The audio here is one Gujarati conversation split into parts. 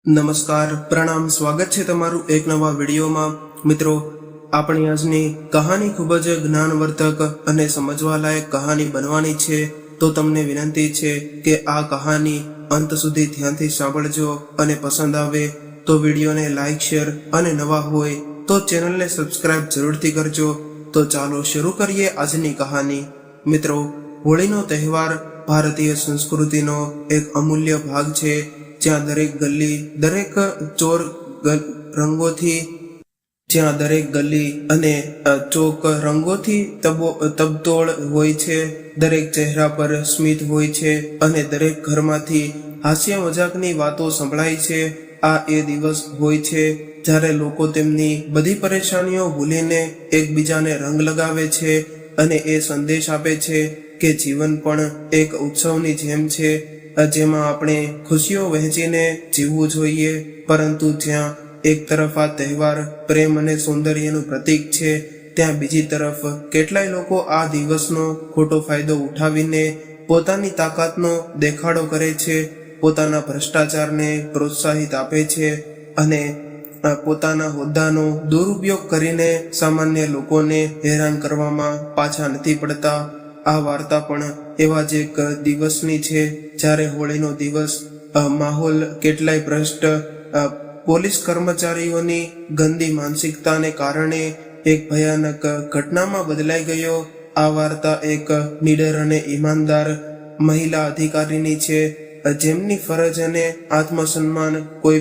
નમસ્કાર, પ્રણામ, સ્વાગત છે તમારું એક નવા વિડીયોમાં। મિત્રો, આપણી આજની કહાની ખૂબ જ જ્ઞાનવર્ધક અને સમજવા લાયક કહાની બનવાની છે। તો તમને વિનંતી છે કે આ કહાની અંત સુધી ધ્યાનથી સાંભળજો અને પસંદ આવે તો વિડીયોને લાઈક, શેર અને નવા હોય તો ચેનલને સબસ્ક્રાઇબ જરૂરથી કરજો। તો ચાલો શરૂ કરીએ આજની કહાની। મિત્રો, હોળીનો તહેવાર ભારતીય સંસ્કૃતિનો એક અમૂલ્ય ભાગ છે, જ્યાં દરેક ગલી અને ચોક રંગોથી તબતોડ હોય છે। દરેક ચહેરા પર સ્મિત હોય છે અને દરેક ઘરમાંથી હાસ્ય મજાકની વાતો સંભળાય છે। આ એ દિવસ હોય છે જ્યારે લોકો તેમની બધી પરેશાનીઓ ભૂલીને એકબીજાને રંગ લગાવે છે અને એ સંદેશ આપે છે કે જીવન પણ એક ઉત્સવની જેમ છે, જેમાં આપણે ખુશીઓ વહેંચીને જીવવું જોઈએ। પરંતુ જ્યાં એક તરફ આ તહેવાર પ્રેમ અને સૌંદર્યનું પ્રતીક છે, ત્યાં બીજી તરફ કેટલાય લોકો આ દિવસનો ખોટો ફાયદો ઉઠાવીને પોતાની તાકાતનો દેખાડો કરે છે, પોતાના ભ્રષ્ટાચારને પ્રોત્સાહિત આપે છે અને પોતાના હોદ્દાનો દુરુપયોગ કરીને સામાન્ય લોકોને હેરાન કરવામાં પાછા નથી પડતા। આ વાર્તા પણ એવા જ એક દિવસની છે જ્યારે હોળીનો દિવસ માહોલ કેટલાય ભ્રષ્ટ પોલીસ કર્મચારીઓની ગંદી માનસિકતાને કારણે એક ભયાનક ઘટનામાં બદલાઈ ગયો। આ વાર્તા એક નીડર અને ઈમાનદાર મહિલા અધિકારીની છે, જેમની ફરજ અને આત્મસન્માન કોઈ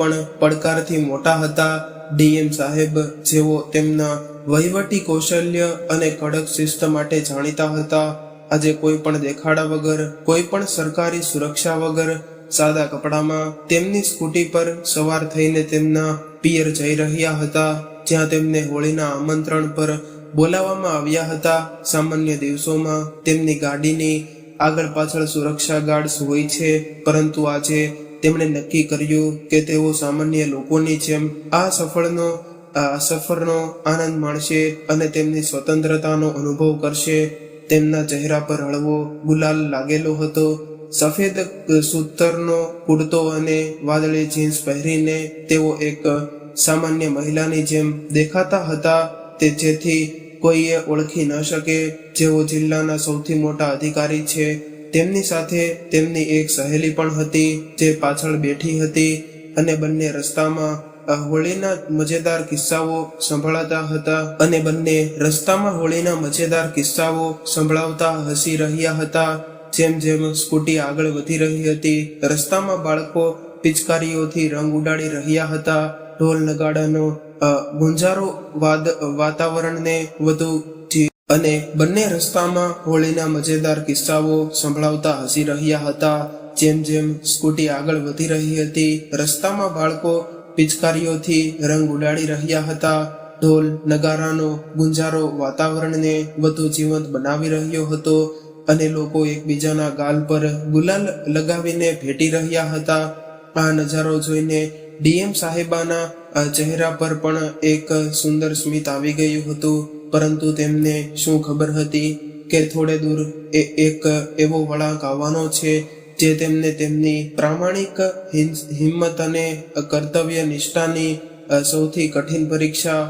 પણ પડકારથી મોટા હતા। ડીએમ સાહેબ, જેઓ તેમના વહીવટી કૌશલ્ય અને કડક શિસ્ત માટે જાણીતા હતા, આજે કોઈ પણ દેખાડા વગર, કોઈ પણ સરકારી સુરક્ષા વગર સાદા કપડામાં તેમની સ્કૂટી પર સવાર થઈને તેમના પિયર જઈ રહ્યા હતા, જ્યાં તેમને હોળીના આમંત્રણ પર બોલાવવામાં આવ્યા હતા। સામાન્ય દિવસોમાં તેમની ગાડીની આગળ પાછળ સુરક્ષા ગાર્ડ્સ હોય છે, પરંતુ આજે તેમણે નક્કી કર્યું કે તેઓ સામાન્ય લોકોની જેમ આ સફરનો આનંદ માણશે અને તેમની સ્વતંત્રતાનો અનુભવ કરશે। તેમના ચહેરા પર હળવો ગુલાલ લાગેલો હતો, સફેદ સૂતરનો કુર્તો અને વાદળી જીન્સ પહેરીને તેઓ એક સામાન્ય મહિલાની જેમ દેખાતા હતા, જેથી કોઈએ ઓળખી ન શકે। જેઓ જિલ્લાના સૌથી મોટા અધિકારી છે, તેમની સાથે તેમની એક સહેલી પણ હતી, જે પાછળ બેઠી હતી અને બંને રસ્તામાં હોળીના મજેદાર કિસ્સાઓ સંભળાવતા હસી રહ્યા હતા। જેમ જેમ સ્કૂટી આગળ વધી રહી હતી, રસ્તામાં બાળકો પિચકારીઓથી રંગ ઉડાડી રહ્યા હતા, ઢોલ નગાડાનો ગુંજારો વાતાવરણને વધુ અને બંને રસ્તામાં હોળીના મજેદાર કિસ્સાઓ સંભળાવતા હસી રહ્યા હતા। જેમ જેમ સ્કૂટી આગળ વધી રહી હતી, રસ્તામાં બાળકો પિચકારીઓથી રંગ ઉડાડી રહ્યા હતા, ઢોલ નગારાનો ગુંજારો વાતાવરણને વધુ જીવંત બનાવી રહ્યો હતો અને લોકો એકબીજાના ગાલ પર ગુલાલ લગાવીને ભેટી રહ્યા હતા। આ નજારો જોઈને ડીએમ સાહેબાના ચહેરા પર પણ એક સુંદર સ્મિત આવી ગયું હતું, પરંતુ તેમને શું ખબર હતી કે થોડે દૂર એક એવો વળાંક આવવાનો છે જે તેમને તેમની પ્રામાણિક હિંમત અને કર્તવ્ય નિષ્ઠાની સૌથી કઠિન પરીક્ષા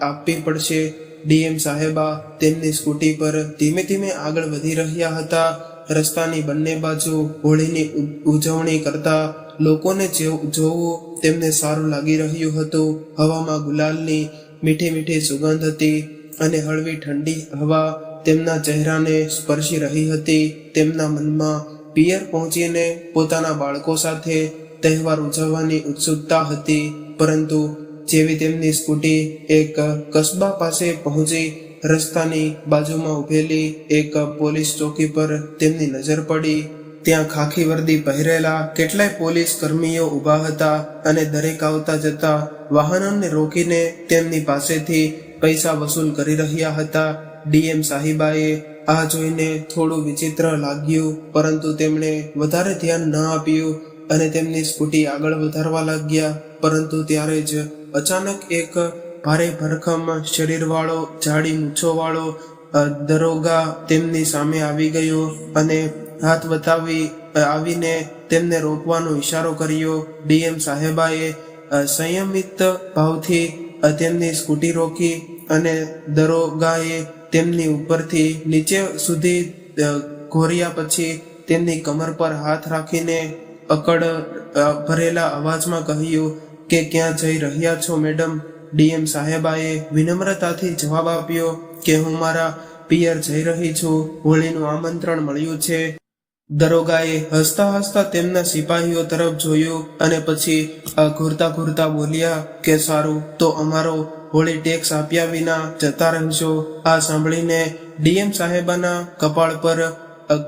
આપવી પડશે। ડીએમ સાહેબા તેમની સ્કૂટી પર ધીમે ધીમે આગળ વધી રહ્યા હતા। રસ્તાની બંને બાજુ હોળીની ઉજવણી કરતા લોકોને જોવું તેમને સારું લાગી રહ્યું હતું। હવામાં ગુલાલની મીઠી મીઠી સુગંધ હતી અને હળવી ઠંડી હવા તેમના ચહેરાને સ્પર્શી રહી હતી। તેમના મનમાં પિયર પહોંચીને પોતાના બાળકો સાથે તહેવાર ઉજવવાની ઉત્સુકતા હતી, પરંતુ જેવી તેમની સ્કૂટી એક કસ્બા પાસે પહોંચી, રસ્તાની બાજુમાં ઉભેલી એક પોલીસ ચોકી પર તેમની નજર પડી। ત્યાં ખાખી વર્દી પહેરેલા કેટલાય પોલીસ કર્મીઓ ઊભા હતા અને દરેક આવતા જતા વાહનોને રોકીને તેમની પાસેથી પૈસા વસૂલ કરી રહ્યા હતા। ડીએમ સાહિબાએ આ જોઈને થોડું વિચિત્ર લાગ્યું, પરંતુ તેમણે વધારે ધ્યાન ન આપ્યું અને તેમની સ્કૂટી આગળ વધારવા લાગ્યા। પરંતુ ત્યારે જ અચાનક એક ભારે ભરખમ શરીરવાળો, જાડી મૂછોવાળો દરોગા તેમની સામે આવી ગયો અને હાથ બતાવી આવીને તેમને રોકવાનો ઈશારો કર્યો. ડીએમ સાહેબાએ સંયમિત ભાવથી તેમની સ્કૂટી રોકી અને દરોગાએ તેમની ઉપરથી નીચે સુધી ઘોર્યા પછી તેમની કમર પર હાથ રાખીને અકડ ભરેલા અવાજમાં કહ્યું કે ક્યાં જઈ રહ્યા છો મેડમ? ડીએમ સાહેબાએ વિનમ્રતાથી જવાબ આપ્યો કે હું મારા પિયર જઈ રહી છું, હોળીનું આમંત્રણ મળ્યું છે. દરોગાએ હસતા હસતા તેમના સિપાહીઓ તરફ જોયું અને પછી ઘૂરતા ઘૂરતા બોલ્યા કે સારું, તો અમારો હોળી ટેક્સ આપ્યા વિના જતા રહેશો. આ સાંભળીને ડીએમ સાહેબાના કપાળ પર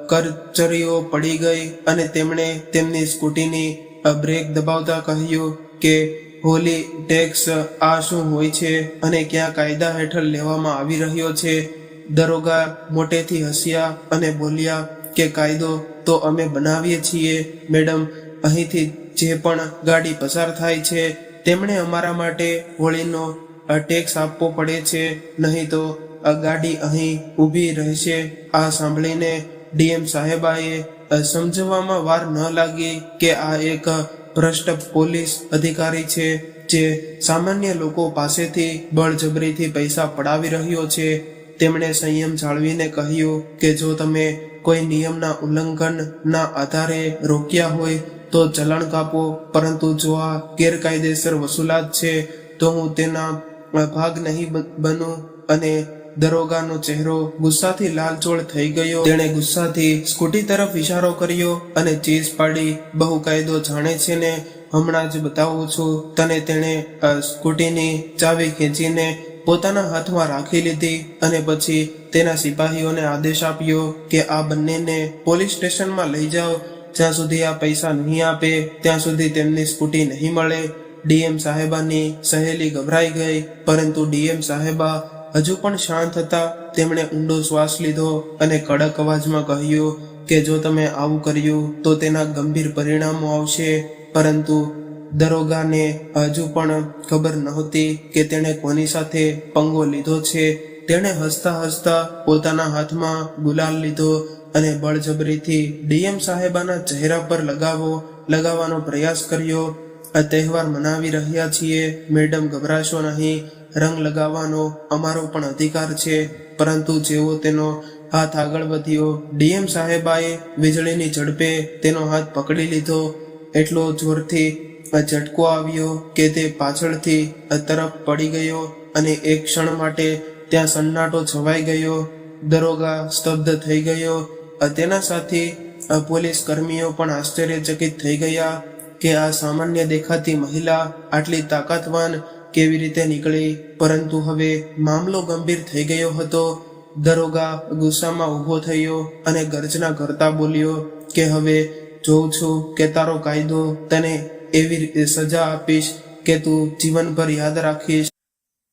કરચરીઓ પડી ગઈ અને તેમણે તેમની સ્કૂટીની બ્રેક દબાવતા કહ્યું કે હોલી ટેક્સ આ શું હોય છે અને ક્યાં કાયદા હેઠળ લેવામાં આવી રહ્યો છે? દરોગા મોટેથી હસ્યા અને બોલ્યા કે કાયદો તો અમે બનાવીએ છીએ મેડમ. અહીંથી જે પણ ગાડી પસાર થાય છે તેમણે અમારા માટે હોળીનો ટેક્સ આપવો પડે છે, નહીં તો ગાડી અહીં ઊભી રહેશે. આ સાંભળીને ડીએમ સાહેબાએ સમજવામાં વાર ન લાગી કે આ એક ભ્રષ્ટ પોલીસ અધિકારી છે જે સામાન્ય લોકો પાસેથી બળજબરીથી પૈસા પડાવી રહ્યો છે. તેમણે સંયમ જાળવીને કહ્યું કે જો તમે કોઈ નિયમના ઉલ્લંઘનના આધારે રોક્યા હોય તો ચલણ કાપો, પરંતુ જો આ ગેરકાયદેસર વસૂલાત છે તો હું તેના ભાગ નહીં બનું. અને દરોગાનો ચહેરો ગુસ્સાથી લાલચોળ થઈ ગયો. તેણે ગુસ્સાથી સ્કૂટી તરફ ઇશારો કર્યો અને ચીસ પાડી, બહુ કાયદો જાણે છે ને, હમણાં જ બતાવું છું તને. તેણે સ્કૂટીની ચાવી ખેંચીને પોતાના હાથમાં રાખી લીધી અને પછી તેના સિપાહીઓને આદેશ આપ્યો કે આ બંનેને પોલીસ સ્ટેશનમાં લઈ જાઓ. જ્યાં સુધી આ પૈસા નહીં આપે ત્યાં સુધી તેમની સ્કૂટી નહીં મળે. ડીએમ સાહેબાની સહેલી ગભરાઈ ગઈ, પરંતુ ડીએમ સાહેબા હજુ પણ શાંત હતા. તેમણે ઊંડો શ્વાસ લીધો અને કડક અવાજમાં કહ્યું કે જો તમે આવું કર્યું તો તેના ગંભીર પરિણામો આવશે. પરંતુ દરોગાને હજુ પણ ખબર નહોતી કે તેણે કોની સાથે પંગો લીધો છે. તેણે હસતા હસતા પોતાના હાથમાં ગુલાલ લીધો અને બળજબરીથી ડીએમ સાહેબાના ચહેરા પર લગાવવાનો પ્રયાસ કર્યો. આ તહેવાર મનાવી રહ્યા છીએ મેડમ, ગભરાશો નહીં. રંગ લગાવવાનો અમારો પણ અધિકાર છે. પરંતુ જેવો તેનો હાથ આગળ વધ્યો, ડીએમ સાહેબાએ વીજળીની ઝડપે તેનો હાથ પકડી લીધો. એટલો જોરથી ઝટકો આવ્યો કે તે પાછળથી તરફ પડી ગયો અને એક ક્ષણ માટે ત્યાં સન્નાટો છવાઈ ગયો. દરોગા સ્તબ્ધ થઈ ગયો. તેના સાથી પોલીસ કર્મીઓ પણ આશ્ચર્યચકિત થઈ ગયા કે આ સામાન્ય દેખાતી મહિલા આટલી તાકાતવાન કેવી રીતે નીકળી. પરંતુ હવે મામલો ગંભીર થઈ ગયો હતો. દરોગા ગુસ્સામાં ઊભો થયો અને ગર્જના કરતા બોલ્યો કે હવે જોઉં છું કે તારો કાયદો તને એવી સજા આપીશ કે તું જીવનભર યાદ રાખીશ.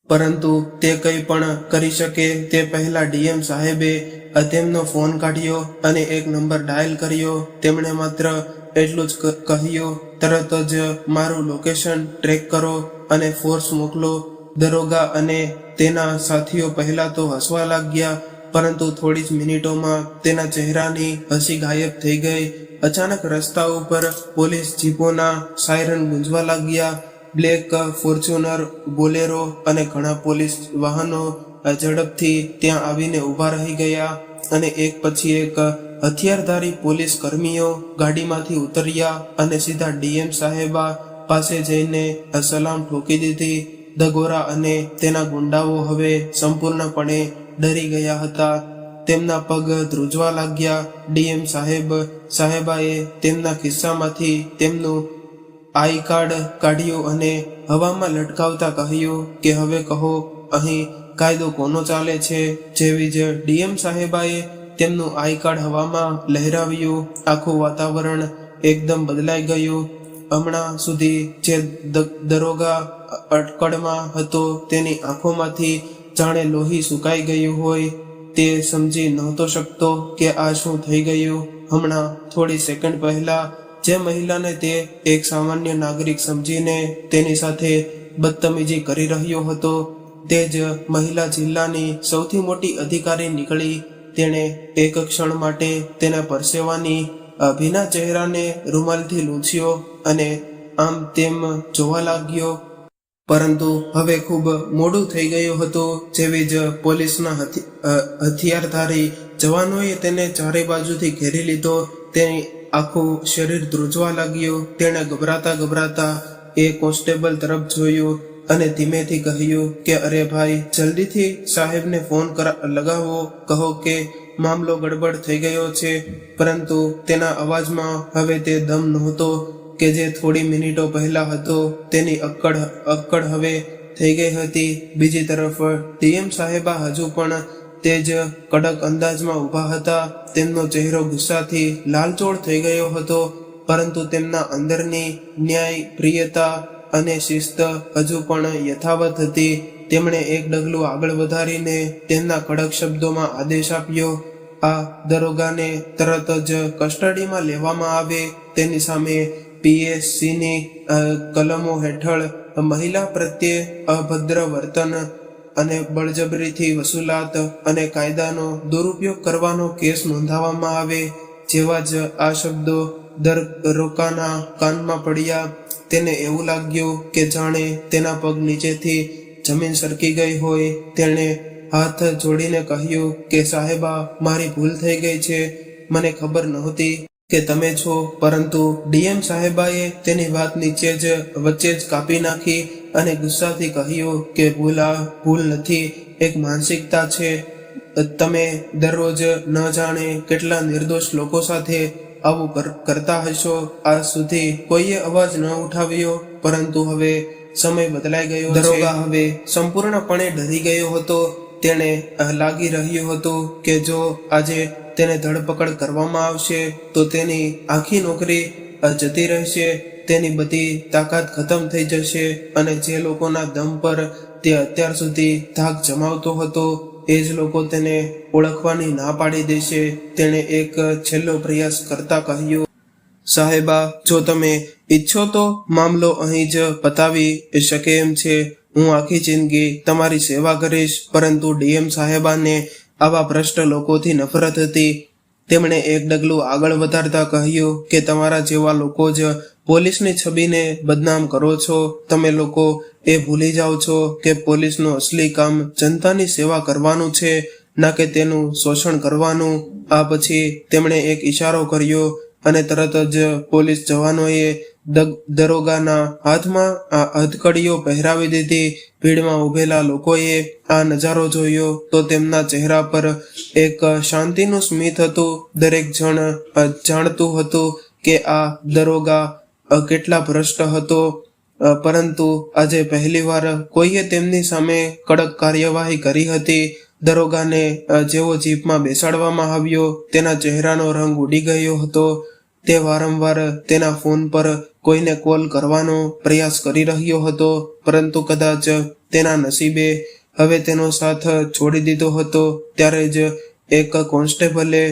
પરંતુ તે કંઈ પણ કરી શકે તે પહેલા ડીએમ સાહેબે તેમનો ફોન કાઢ્યો અને એક નંબર ડાયલ કર્યો. તેમણે માત્ર એટલું જ કહ્યું, તરત જ મારું લોકેશન ટ્રેક કરો અને ફોર્સ મોકલો. દરોગા અને તેના સાથીઓ પહેલા તો હસવા લાગ્યા, પરંતુ થોડી જ મિનિટોમાં તેના ચહેરાની હસી ગાયબ થઈ ગઈ. અચાનક રસ્તા ઉપર પોલીસ જીપોના સાયરન ગુંજવા લાગ્યા. બ્લેક ફોર્ચ્યુનર, બોલેરો અને ઘણા પોલીસ વાહનો ઝડપથી ત્યાં આવીને ઊભા રહી ગયા અને એક પછી એક હથિયારધારી પોલીસ કર્મીઓ ગાડીમાંથી ઉતર્યા અને સીધા ડીએમ સાહેબા પાસે જઈને સલામ ઠોકી દીધી. દગોરા અને તેના ગુંડાઓ હવે સંપૂર્ણપણે ડરી ગયા હતા. તેમના પગ ધ્રુજવા લાગ્યા. ડીએમ સાહેબાએ તેમના ખિસ્સામાંથી તેમનું આઈ કાર્ડ કાઢ્યું અને હવામાં લટકાવતા કહ્યું કે હવે કહો અહીં કાયદો કોનો ચાલે છે. જેવી જ ડીએમ સાહેબાએ તેમનું આઈ કાર્ડ હવામાં લહેરાવ્યું, આખું વાતાવરણ એકદમ બદલાઈ ગયું. હમણાં સુધી જે દરોગા અટકળમાં હતો તેની આંખોમાંથી જાણે લોહી સુકાઈ ગયું હોય. તે સમજી નહોતો શકતો કે આ શું થઈ ગયું. હમણાં થોડી સેકન્ડ પહેલા જે મહિલાને તે એક સામાન્ય નાગરિક સમજીને તેની સાથે બદતમીજી કરી રહ્યો હતો તે જ મહિલા જિલ્લાની સૌથી મોટી અધિકારી નીકળી. તેણે એક ક્ષણ માટે તેના પરસેવાની ભીના ચહેરાને રૂમાલથી લૂછ્યો અને આમ તેમ જોવા લાગ્યો. પરંતુ હવે ખૂબ મોડું થઈ ગયું હતું. જેવી જ પોલીસના હથિયારધારી જવાનોએ તેને ચારે બાજુથી ઘેરી લીધો, તેની આખું શરીર ધ્રુજવા લાગ્યું. તેણે ગભરાતા એ કોન્સ્ટેબલ તરફ જોયું અને ધીમેથી કહ્યું કે અરે ભાઈ, જલ્દીથી સાહેબને ફોન લગાવો, કહો કે મામલો ગડબડ થઈ ગયો છે. પરંતુ તેના અવાજમાં હવે તે દમ નહોતો કે જે થોડી મિનિટો પહેલા હતો. તેની અક્કડ હવે થઈ ગઈ હતી. બીજી તરફ ડીએમ સાહેબા હજુ પણ તે જ કડક અંદાજમાં ઊભા હતા. તેમનો ચહેરો ગુસ્સાથી લાલચોળ થઈ ગયો હતો, પરંતુ તેમના અંદરની ન્યાય, પ્રિયતા અને શિસ્ત હજુ પણ યથાવત હતી. તેમણે એક ડગલું આગળ વધારીને તેમના કડક શબ્દોમાં આદેશ આપ્યો, આ દરોગાને તરત જ કસ્ટડીમાં લેવામાં આવે. તેની સામે PSCની કલમો હેઠળ મહિલા પ્રત્યે અભદ્ર વર્તન અને બળજબરીથી વસૂલાત અને કાયદાનો દુરુપયોગ કરવાનો કેસ નોંધાવવામાં આવે. જેવા જ આ શબ્દો દરોગાના કાનમાં પડ્યા, તેને એવું લાગ્યું કે જાણે તેના પગ નીચેથી જમીન સરકી ગઈ હોય. તેણે હાથ જોડીને કહ્યું કે સાહેબા, મારી ભૂલ થઈ ગઈ છે. મને ખબર નહોતી કે તમે છો. પરંતુ ડીએમ સાહેબાએ તેની વાત વચ્ચે જ કાપી નાખી અને ગુસ્સાથી કહ્યું કે ભૂલ નથી, એક માનસિકતા છે. તમે દરરોજ ન જાણે કેટલા નિર્દોષ લોકો સાથે આવું કરતા હશો. આજ સુધી કોઈએ અવાજ ન ઉઠાવ્યો, પરંતુ હવે સમય બદલાઈ ગયો. દરોગા હવે સંપૂર્ણપણે ડરી ગયો હતો. તેને લાગી રહ્યું હતું કે જો આજે તેને ધરપકડ કરવામાં આવશે તો તેની આખી નોકરી જતી રહેશે, તેની બધી તાકાત ખતમ થઈ જશે અને જે લોકોના દમ પર તે અત્યાર સુધી ધાક જમાવતો હતો એ જ લોકો તેને ઓળખવાની ના પાડી દેશે. તેણે એક છેલ્લો પ્રયાસ કરતા કહ્યું, સાહેબા, જો તમે ઈચ્છો તો મામલો અહીં જ પતાવી શકે એમ છે. હું આખી જિંદગી તમારી સેવા કરીશ. પરંતુ ડીએમ સાહેબાને આવા ભ્રષ્ટ લોકોથી નફરત હતી. તેમણે એક ડગલું આગળ વધારતા કહ્યું કે તમારા જેવા લોકો જ પોલીસની છબીને બદનામ કરો છો. તમે લોકો એ ભૂલી જાઓ છો કે પોલીસનું અસલી કામ જનતાની સેવા કરવાનું છે, ના કે તેનું શોષણ કરવાનું. આ પછી તેમણે એક ઈશારો કર્યો અને તરત જ પોલીસ જવાનોએ દરોગાના હાથમાં હથકડીઓ પહેરાવી દીધી. ભીડમાં ઉભેલા લોકોએ આ નજારો જોયો તો તેમના ચહેરા પર એક શાંતિનું સ્મિત હતું. દરેક જણ જાણતું હતું કે આ દરોગા કેટલા ભ્રષ્ટ હતો, પરંતુ આજે પહેલીવાર કોઈએ તેમની સામે કડક કાર્યવાહી કરી હતી. દરોગાને જેવો જીપમાં બેસાડવામાં આવ્યો, તેના ચહેરાનો રંગ ઉડી ગયો હતો. તે વારંવાર તેના ફોન પર કોઈને કોલ કરવાનો પ્રયાસ કરી રહ્યો હતો, પરંતુ કદાચ તેના નસીબે હવે તેનો સાથ છોડી દીધો હતો. ત્યારે જ એક કોન્સ્ટેબલે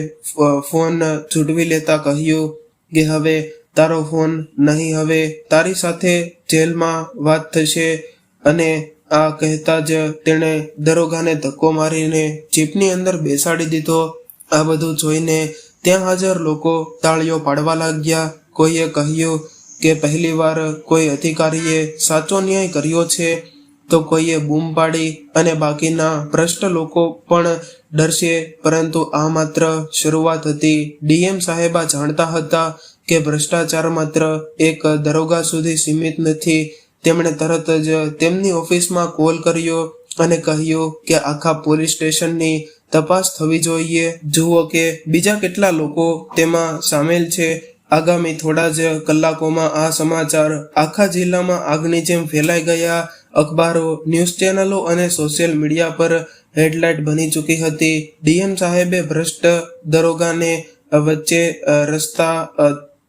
ફોન ઝૂંટવી લેતા કહ્યું કે હવે તારો ફોન નહીં, હવે તારી સાથે જેલમાં વાત થશે. અને આ કહેતા જ તેણે દરોગાને ધક્કો મારીને જીપની અંદર બેસાડી દીધો. આ બધું જોઈને ત્યાં હાજર લોકો તાળીઓ પાડવા લાગ્યા. કોઈએ કહ્યું કે પહેલીવાર કોઈ અધિકારીએ સાચો ન્યાય કર્યો છે, તો કોઈએ બૂમ પાડી અને બાકીના ભ્રષ્ટ લોકો પણ ડરશે. પરંતુ આ માત્ર શરૂઆત હતી. ડીએમ સાહેબા જાણતા હતા કે ભ્રષ્ટાચાર માત્ર એક દરોગા સુધી સીમિત નથી. તેમણે તરત જ તેમની ઓફિસમાં કોલ કર્યો અને કહ્યું કે આખા પોલીસ સ્ટેશનની તપાસ થવી જોઈએ. જુઓ કે બીજા કેટલા લોકો તેમાં સામેલ છે. આગામી થોડા જ કલાકોમાં આ સમાચાર આખા જિલ્લામાં આગની જેમ ફેલાઈ ગયા. અખબારો, ન્યૂઝ ચેનલો અને સોશિયલ મીડિયા પર હેડલાઇટ બની ચૂકી હતી. ડીએમ સાહેબે ભ્રષ્ટ દરોગાને વચ્ચે રસ્તા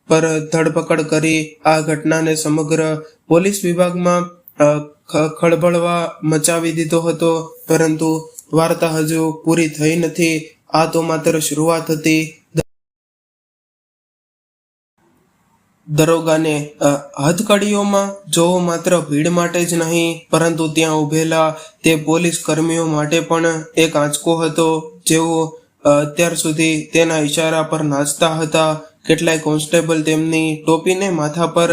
પર ધરપકડ કરી. આ ઘટનાને સમગ્ર પોલીસ વિભાગમાં ખળભળવા મચાવી દીધો હતો. પરંતુ વાર્તા હજુ પૂરી થઈ નથી. આ તો માત્ર શરૂઆત હતી. દરોગાને હથકડીઓમાં જોવો માત્ર ભીડ માટે જ નહીં, પરંતુ ત્યાં ઉભેલા તે પોલીસ કર્મીઓ માટે પણ એક આંચકો હતો. જેઓ અત્યાર સુધી તેના ઈશારા પર નાચતા હતા. કેટલાય કોન્સ્ટેબલ તેમની ટોપીને માથા પર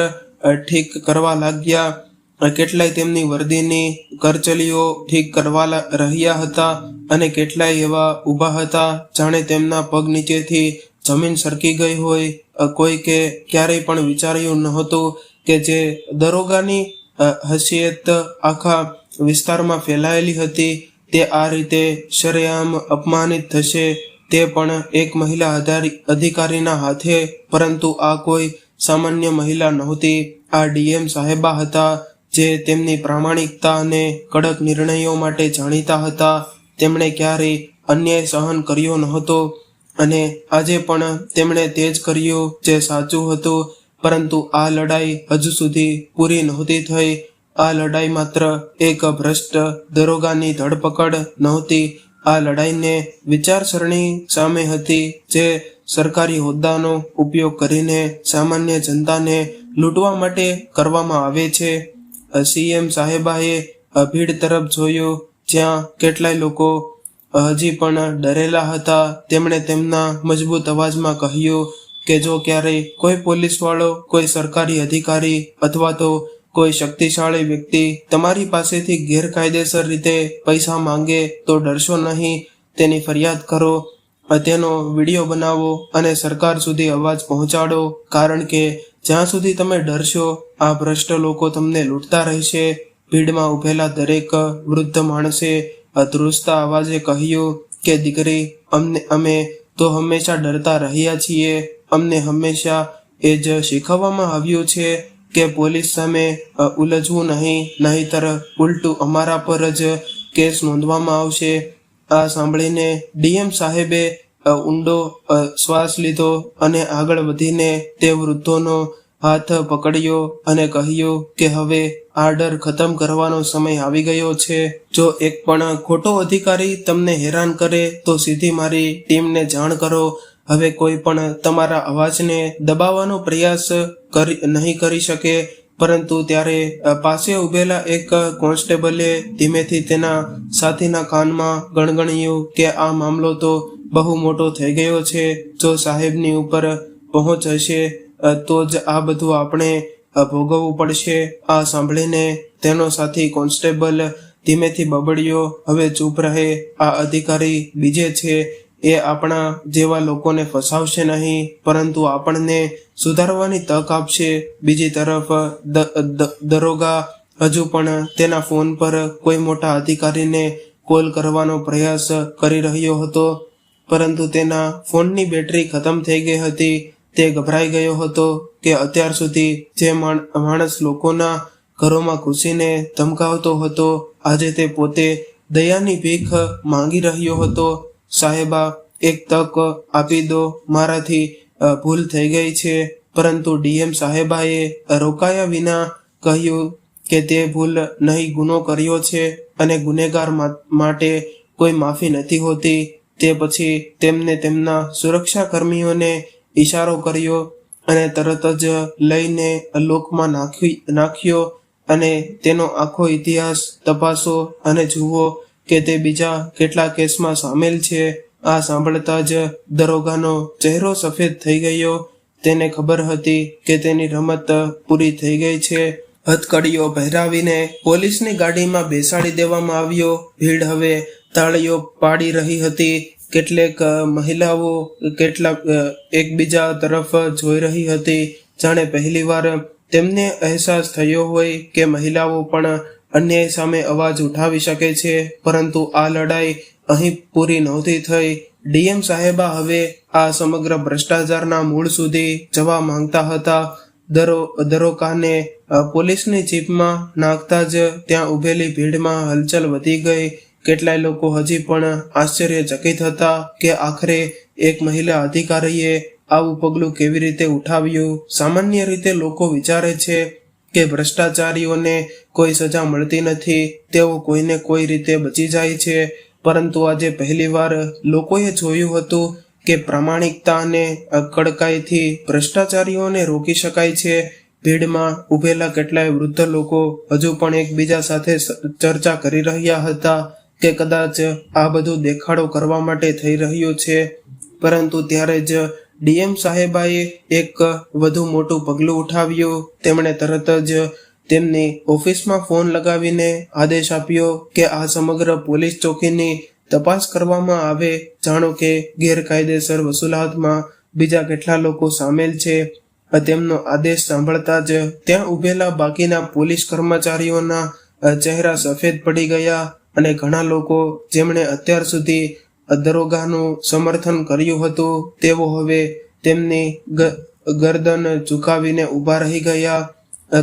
ઠીક કરવા લાગ્યા. કેટલાય તેમની વર્દીની કરચલીઓ ઠીક કરવા રહ્યા હતા અને કેટલાય એવા ઊભા હતા જાણે તેમના પગ નીચેથી જમીન સરકી ગઈ હોય. કોઈકે ક્યારેય પણ વિચાર્યું નહોતું કે જે દરોગાની હૈસિયત આખા વિસ્તારમાં ફેલાયેલી હતી તે આ રીતે શરેઆમ અપમાનિત થશે, તે પણ એક મહિલા અધિકારીના હાથે. પરંતુ આ કોઈ સામાન્ય મહિલા નહોતી, આ ડીએમ સાહેબા હતા, જે તેમની પ્રામાણિકતા અને કડક નિર્ણયો માટે જાણીતા હતા. તેમણે ક્યારેય અન્યાય સહન કર્યો નહોતો અને આજે પણ તેમણે તે જ કર્યું જે સાચું હતું. પરંતુ આ લડાઈ હજુ સુધી પૂરી નહોતી થઈ. આ લડાઈ માત્ર એક ભ્રષ્ટ દરોગાની ધરપકડ નહોતી. આ લડાઈને વિચારસરણી સામે હતી, જે સરકારી હોદ્દાનો ઉપયોગ કરીને સામાન્ય જનતાને લૂંટવા માટે કરવામાં આવે છે. સીએમ સાહેબાએ ભીડ તરફ જોયું, જ્યાં કેટલાય લોકો હજી પણ ડરેલા હતા. તેમણે તેમના મજબૂત અવાજમાં કહ્યું કે જો ક્યારેય કોઈ પોલીસવાળો, કોઈ સરકારી અધિકારી અથવા તો કોઈ શક્તિશાળી વ્યક્તિ તમારી પાસેથી ગેરકાયદેસર રીતે પૈસા માંગે તો ડરશો નહીં. તેની ફરિયાદ કરો, તેનો વિડીયો બનાવો અને સરકાર સુધી અવાજ પહોંચાડો. કારણ કે જ્યાં સુધી તમે ડરશો, આ ભ્રષ્ટ લોકો તમને લૂંટતા રહેશે. ભીડમાં ઉભેલા દરેક વૃદ્ધ માણસે ધ્રુજતા અવાજે કહ્યું કે દીકરી, અમે તો હંમેશા ડરતા રહ્યા છીએ. અમને હંમેશા એ જ શીખવવામાં આવ્યું છે કે પોલીસ સામે ઉલઝવું નહીં, નહીંતર ઉલટું અમારા પર જ કેસ નોંધવામાં આવશે. આ સાંભળીને ડીએમ સાહેબે ઊંડો શ્વાસ લીધો અને આગળ વધીને તે વૃદ્ધોનો હાથ પકડ્યો અને કહ્યું કે હવે આ ડર ખતમ કરવાનો સમય આવી ગયો છે. જો એક પણ ખોટો અધિકારી તમને હેરાન કરે તો સીધી મારી ટીમને જાણ કરો. હવે કોઈ પણ તમારા અવાજને દબાવવાનો પ્રયાસ નહીં કરી શકે. પરંતુ ત્યારે પાસે ઉભેલા એક કોન્સ્ટેબલે ધીમેથી તેના સાથીના કાનમાં ગણગણ્યું કે આ મામલો તો બહુ મોટો થઈ ગયો છે. જો સાહેબની ઉપર પહોંચ હશે તો જ આ બધું આપણે ભોગવવું પડશે. આ સાંભળીને તેનો સાથી કોન્સ્ટેબલ ધીમેથી બબડ્યો, હવે ચૂપ રહે. આ અધિકારી બીજે છે, એ આપણા જેવા લોકોને ફસાવશે નહીં, પરંતુ આપણને સુધારવાની તક આપશે. બીજી તરફ દરોગા હજુ પણ તેના ફોન પર કોઈ મોટા અધિકારીને કોલ કરવાનો પ્રયાસ કરી રહ્યો હતો, પરંતુ તેના ફોનની બેટરી ખતમ થઈ ગઈ હતી. તે ગભરાઈ ગયો હતો કે અત્યાર સુધી જે માણસ લોકોના ઘરોમાં ઘૂસીને ધમકાવતો હતો, આજે તે પોતે દયાની ભીખ માંગી રહ્યો હતો. સાહેબા, એક તક આપી દો, મારાથી ભૂલ થઈ ગઈ છે. પરંતુ ડીએમ સાહેબાએ રોકાયા વિના કહ્યું કે તે ભૂલ નહીં, ગુનો કર્યો છે અને ગુનેગાર માટે કોઈ માફી નથી હોતી. તે પછી તેમને તેમના સુરક્ષા કર્મીઓને ઈશારો કર્યો અને તરત જ લઈને લોકમાં નાખ્યો અને તેનો આખો ઇતિહાસ તપાસો અને જુઓ કે તે બીજા કેટલા કેસમાં સામેલ છે. આ સાંભળતા જ દરોગાનો ચહેરો સફેદ થઈ ગયો. તેને ખબર હતી કે તેની રમત પૂરી થઈ ગઈ છે. હથકડીઓ પહેરાવીને પોલીસની ગાડીમાં બેસાડી દેવામાં આવ્યો. ભીડ હવે તાળીઓ પાડી રહી હતી. કેટલીક મહિલાઓ એકબીજા તરફ જોઈ રહી હતી, જાણે પહેલીવાર તેમને અહેસાસ થયો હોય કે મહિલાઓ પણ અન્યાય સામે અવાજ ઉઠાવી શકે છે. પરંતુ આ લડાઈ અહીં પૂરી નહોતી થઈ. ડીએમ સાહેબા હવે આ સમગ્ર ભ્રષ્ટાચારના મૂળ સુધી જવા માંગતા હતા. દરોગાને પોલીસની જીપમાં નાખતા જ ત્યાં ઉભેલી ભીડમાં હલચલ વધી ગઈ. કેટલાય લોકો હજી પણ આશ્ચર્યચકિત હતા કે આખરે એક મહિલા અધિકારીએ આવું પગલું કેવી રીતે ઉઠાવ્યું. સામાન્ય રીતે લોકો વિચારે છે કે ભ્રષ્ટાચારીઓને કોઈ સજા મળતી નથી, તેઓ કોઈને કોઈ રીતે બચી જાય છે. પરંતુ આજે પહેલીવાર લોકોએ જોયું હતું કે પ્રામાણિકતા અને કડકાઈથી ભ્રષ્ટાચારીઓને રોકી શકાય છે. ભીડમાં ઉભેલા કેટલાય વૃદ્ધ લોકો હજુ પણ એકબીજા સાથે ચર્ચા કરી રહ્યા હતા કે કદાચ આ બધું દેખાડો કરવા માટે થઈ રહ્યું છે, પરંતુ ત્યારે જ ડીએમ સાહેબાએ એક વધુ મોટું પગલું ઉઠાવ્યું. તેમણે તરત જ તેમની ઓફિસમાં ફોન લગાવીને આદેશ આપ્યો કે આ સમગ્ર પોલીસ ચોકીની તપાસ કરવામાં આવે. જાણો કે ગેરકાયદેસર વસૂલાતમાં બીજા કેટલા લોકો સામેલ છે. તેમનો આદેશ સાંભળતા જ ત્યાં ઉભેલા બાકીના પોલીસ કર્મચારીઓના ચહેરા સફેદ પડી ગયા અને ઘણા લોકો જેમણે અત્યાર સુધી દરોગાનું સમર્થન કર્યું હતું તેઓ હવે તેમની ગરદન ઝુકાવીને ઊભા રહી ગયા.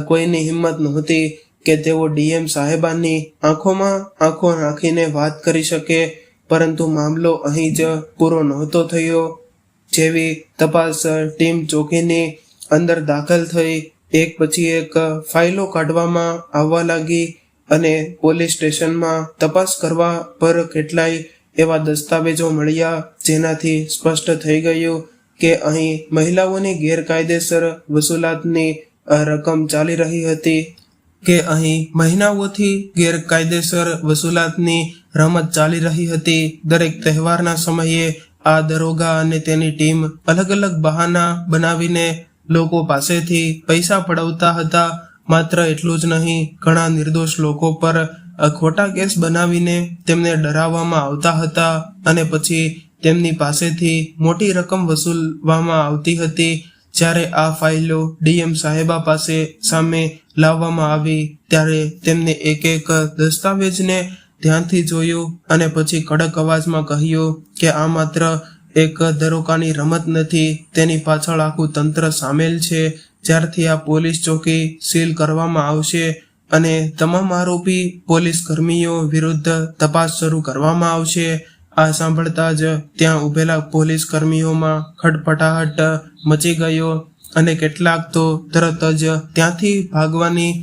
કોઈની હિંમત નહોતી કે તેઓ ડીએમ સાહેબાની આંખોમાં આંખો નાખીને વાત કરી શકે, પરંતુ મામલો અહીં જ પૂરો નહોતો થયો. જેવી તપાસ ટીમ ચોકીની અંદર દાખલ થઈ, એક પછી એક ફાઇલો કાઢવામાં આવવા લાગી અને પોલીસ સ્ટેશનમાં તપાસ કરવા પર કેટલાય એવા દસ્તાવેજો મળ્યા જેનાથી સ્પષ્ટ થઈ ગયું કે અહીં મહિલાઓની ગેરકાયદેસર વસૂલાતની રકમ ચાલી રહી હતી, કે અહીં મહિનાઓથી ગેરકાયદેસર વસૂલાતની રમત ચાલી રહી હતી. દરેક તહેવારના સમયે આ દરોગા અને તેની ટીમ અલગ અલગ બહાના બનાવીને લોકો પાસેથી પૈસા પડાવતા હતા. માત્ર એટલું જ નહીં, ઘણા નિર્દોષ લોકો પર ખોટા કેસ બનાવીને તેમને ડરાવવામાં આવતા હતા અને પછી તેમની પાસેથી મોટી રકમ વસૂલવામાં આવતી હતી. જ્યારે આ ફાઇલો ડીએમ સાહેબા પાસે સામે લાવવામાં આવી ત્યારે તેમને એક એક દસ્તાવેજને ધ્યાનથી જોયું અને પછી કડક અવાજમાં કહ્યું કે આ માત્ર એક દરોગાની રમત નથી, તેની પાછળ આખું તંત્ર સામેલ છે. જ્યારથી આ પોલીસ ચોકી સીલ કરવામાં આવશે અને તમામ આરોપી પોલીસ કર્મીઓ વિરુદ્ધ તપાસ શરૂ કરવામાં આવશે. આ સાંભળતા જ ત્યાં ઉભેલા પોલીસ કર્મીઓમાં ખટપટાહટ મચી ગયો અને કેટલાક તો તરત જ ત્યાંથી ભાગવાની